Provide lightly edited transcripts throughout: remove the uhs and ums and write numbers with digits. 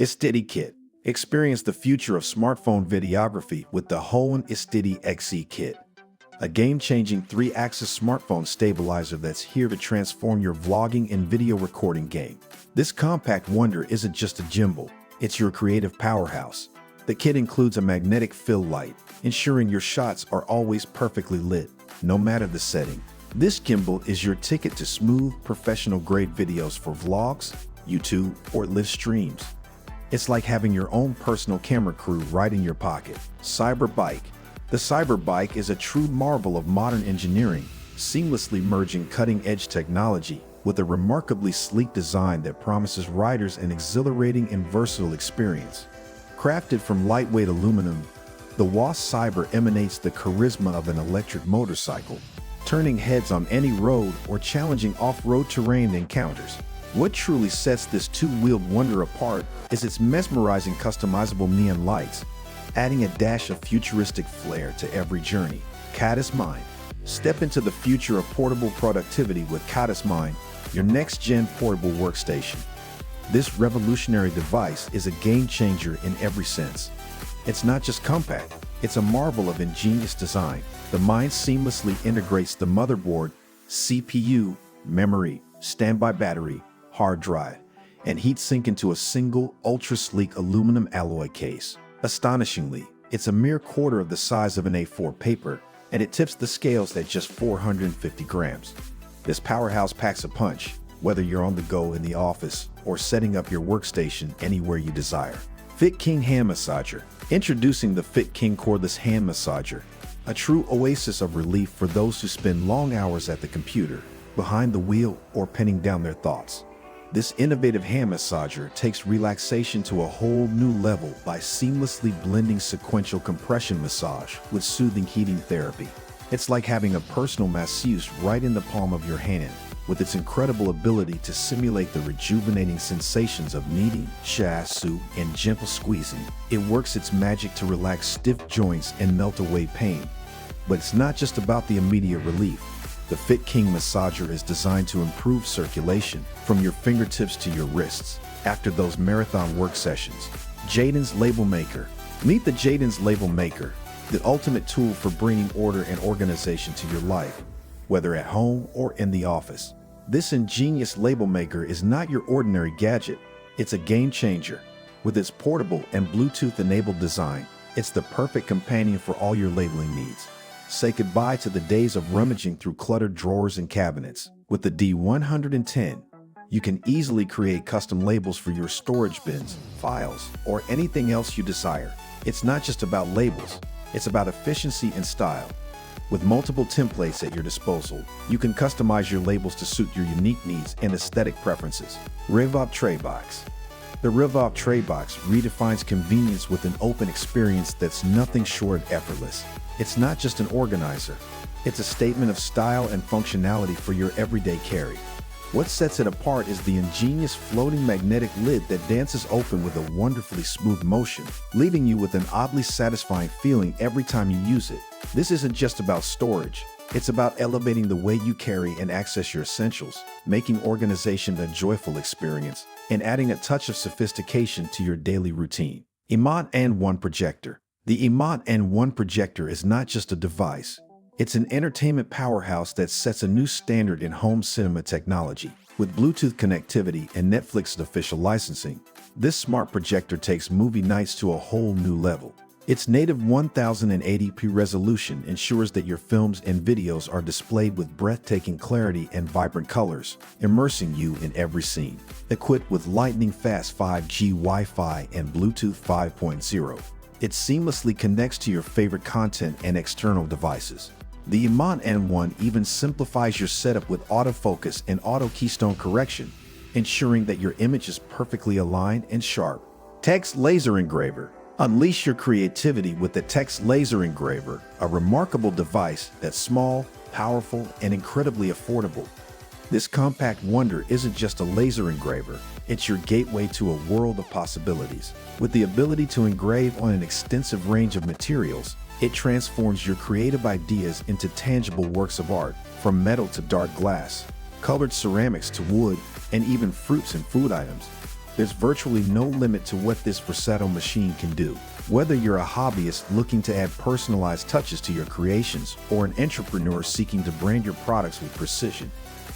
Steady Kit. Experience the future of smartphone videography with the Hohen Steady XE Kit, a game-changing 3-axis smartphone stabilizer that's here to transform your vlogging and video recording game. This compact wonder isn't just a gimbal, it's your creative powerhouse. The kit includes a magnetic fill light, ensuring your shots are always perfectly lit, no matter the setting. This gimbal is your ticket to smooth, professional-grade videos for vlogs, YouTube, or live streams. It's like having your own personal camera crew right in your pocket. Cyber Bike. The Cyber Bike is a true marvel of modern engineering, seamlessly merging cutting-edge technology with a remarkably sleek design that promises riders an exhilarating and versatile experience. Crafted from lightweight aluminum, the WAS Cyber emanates the charisma of an electric motorcycle, turning heads on any road or challenging off-road terrain encounters. What truly sets this two-wheeled wonder apart is its mesmerizing customizable neon lights, adding a dash of futuristic flair to every journey. Catus Mind. Step into the future of portable productivity with Catus Mind, your next-gen portable workstation. This revolutionary device is a game-changer in every sense. It's not just compact, it's a marvel of ingenious design. The Mind seamlessly integrates the motherboard, CPU, memory, standby battery, hard drive, and heatsink into a single, ultra-sleek aluminum alloy case. Astonishingly, it's a mere quarter of the size of an A4 paper, and it tips the scales at just 450 grams. This powerhouse packs a punch, whether you're on the go in the office or setting up your workstation anywhere you desire. Fit King Hand Massager. Introducing the Fit King Cordless Hand Massager, a true oasis of relief for those who spend long hours at the computer, behind the wheel, or penning down their thoughts. This innovative hand massager takes relaxation to a whole new level by seamlessly blending sequential compression massage with soothing heating therapy. It's like having a personal masseuse right in the palm of your hand, with its incredible ability to simulate the rejuvenating sensations of kneading, shiatsu, and gentle squeezing. It works its magic to relax stiff joints and melt away pain. But it's not just about the immediate relief. The Fit King Massager is designed to improve circulation from your fingertips to your wrists after those marathon work sessions. Jaden's Label Maker. Meet the Jaden's Label Maker, the ultimate tool for bringing order and organization to your life, whether at home or in the office. This ingenious label maker is not your ordinary gadget. It's a game changer. With its portable and Bluetooth-enabled design, it's the perfect companion for all your labeling needs. Say goodbye to the days of rummaging through cluttered drawers and cabinets. With the D110, you can easily create custom labels for your storage bins, files, or anything else you desire. It's not just about labels, it's about efficiency and style. With multiple templates at your disposal, you can customize your labels to suit your unique needs and aesthetic preferences. RevOp Tray Box. The RevOp Tray Box redefines convenience with an open experience that's nothing short of effortless. It's not just an organizer, it's a statement of style and functionality for your everyday carry. What sets it apart is the ingenious floating magnetic lid that dances open with a wonderfully smooth motion, leaving you with an oddly satisfying feeling every time you use it. This isn't just about storage, it's about elevating the way you carry and access your essentials, making organization a joyful experience, and adding a touch of sophistication to your daily routine. Emote N1 Projector. The Emote N1 Projector is not just a device, it's an entertainment powerhouse that sets a new standard in home cinema technology. With Bluetooth connectivity and Netflix's official licensing, this smart projector takes movie nights to a whole new level. Its native 1080p resolution ensures that your films and videos are displayed with breathtaking clarity and vibrant colors, immersing you in every scene. Equipped with lightning-fast 5G Wi-Fi and Bluetooth 5.0, it seamlessly connects to your favorite content and external devices. The Emote N1 even simplifies your setup with autofocus and auto keystone correction, ensuring that your image is perfectly aligned and sharp. Text Laser Engraver. Unleash your creativity with the Text Laser Engraver, a remarkable device that's small, powerful, and incredibly affordable. This compact wonder isn't just a laser engraver, it's your gateway to a world of possibilities. With the ability to engrave on an extensive range of materials, it transforms your creative ideas into tangible works of art, from metal to dark glass, colored ceramics to wood, and even fruits and food items. There's virtually no limit to what this versatile machine can do. Whether you're a hobbyist looking to add personalized touches to your creations or an entrepreneur seeking to brand your products with precision,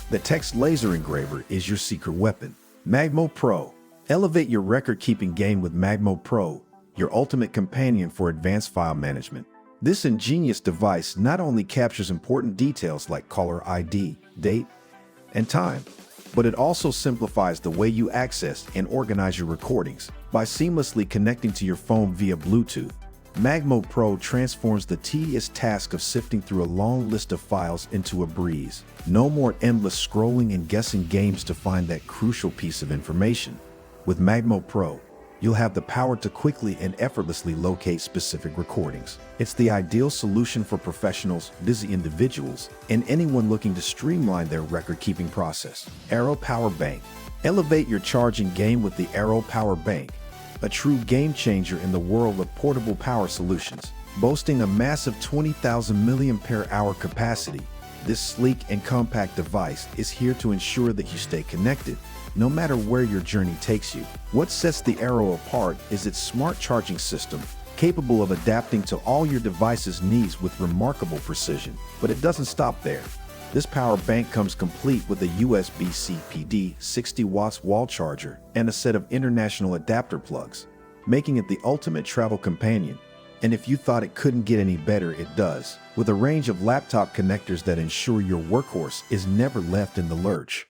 the text laser engraver is your secret weapon. Magmo Pro. Elevate your record-keeping game with Magmo Pro, your ultimate companion for advanced file management. This ingenious device not only captures important details like caller ID, date, and time, but it also simplifies the way you access and organize your recordings. By seamlessly connecting to your phone via Bluetooth, Magmo Pro transforms the tedious task of sifting through a long list of files into a breeze. No more endless scrolling and guessing games to find that crucial piece of information. With Magmo Pro, you'll have the power to quickly and effortlessly locate specific recordings. It's the ideal solution for professionals, busy individuals, and anyone looking to streamline their record-keeping process. Arrow Power Bank. Elevate your charging game with the Arrow Power Bank, a true game changer in the world of portable power solutions. Boasting a massive 20,000 mAh capacity, this sleek and compact device is here to ensure that you stay connected, no matter where your journey takes you. What sets the Arrow apart is its smart charging system, capable of adapting to all your device's needs with remarkable precision. But it doesn't stop there. This power bank comes complete with a USB-C PD 60 watts wall charger and a set of international adapter plugs, making it the ultimate travel companion. And if you thought it couldn't get any better, it does, with a range of laptop connectors that ensure your workhorse is never left in the lurch.